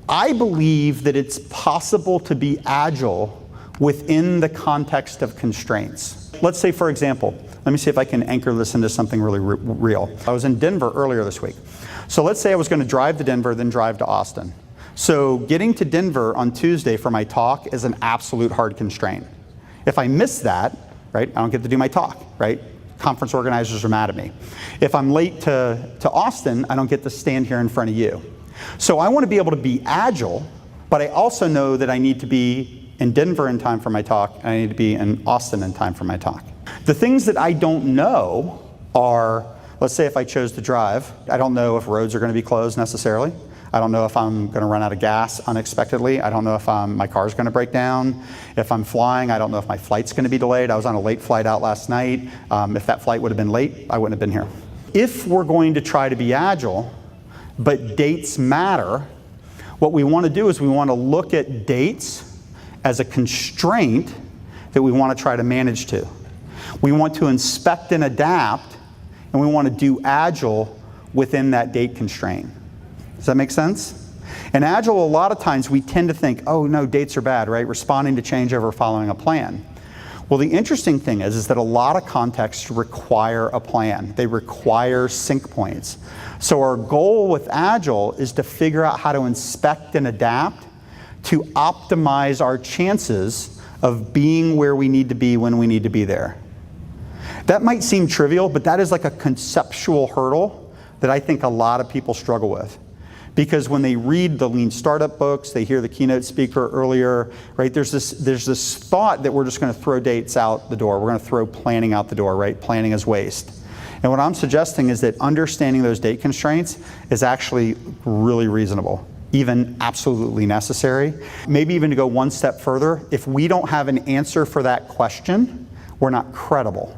I believe that it's possible to be agile within the context of constraints. Let's say, for example, let me see if I can anchor this into something really real. I was in Denver earlier this week. So let's say I was going to drive to Denver, then drive to Austin. So getting to Denver on Tuesday for my talk is an absolute hard constraint. If I miss that, right, I don't get to do my talk, right? Conference organizers are mad at me. If I'm late to Austin, I don't get to stand here in front of you. So I want to be able to be agile, but I also know that I need to be in Denver in time for my talk, and I need to be in Austin in time for my talk. The things that I don't know are, let's say if I chose to drive, I don't know if roads are going to be closed necessarily. I don't know if I'm going to run out of gas unexpectedly. I don't know if my car's going to break down. If I'm flying, I don't know if my flight's going to be delayed. I was on a late flight out last night. If that flight would have been late, I wouldn't have been here. If we're going to try to be agile, but dates matter, what we want to do is we want to look at dates as a constraint that we want to try to manage to. We want to inspect and adapt, and we want to do agile within that date constraint. Does that make sense? In agile, a lot of times we tend to think, oh no, dates are bad, right? Responding to change over following a plan. Well, the interesting thing is that a lot of contexts require a plan. They require sync points. So our goal with agile is to figure out how to inspect and adapt to optimize our chances of being where we need to be when we need to be there. That might seem trivial, but that is like a conceptual hurdle that I think a lot of people struggle with. Because when they read the Lean Startup books, they hear the keynote speaker earlier, right? There's this thought that we're just going to throw dates out the door. We're going to throw planning out the door, right? Planning is waste. And what I'm suggesting is that understanding those date constraints is actually really reasonable, even absolutely necessary. Maybe even to go one step further, if we don't have an answer for that question, we're not credible.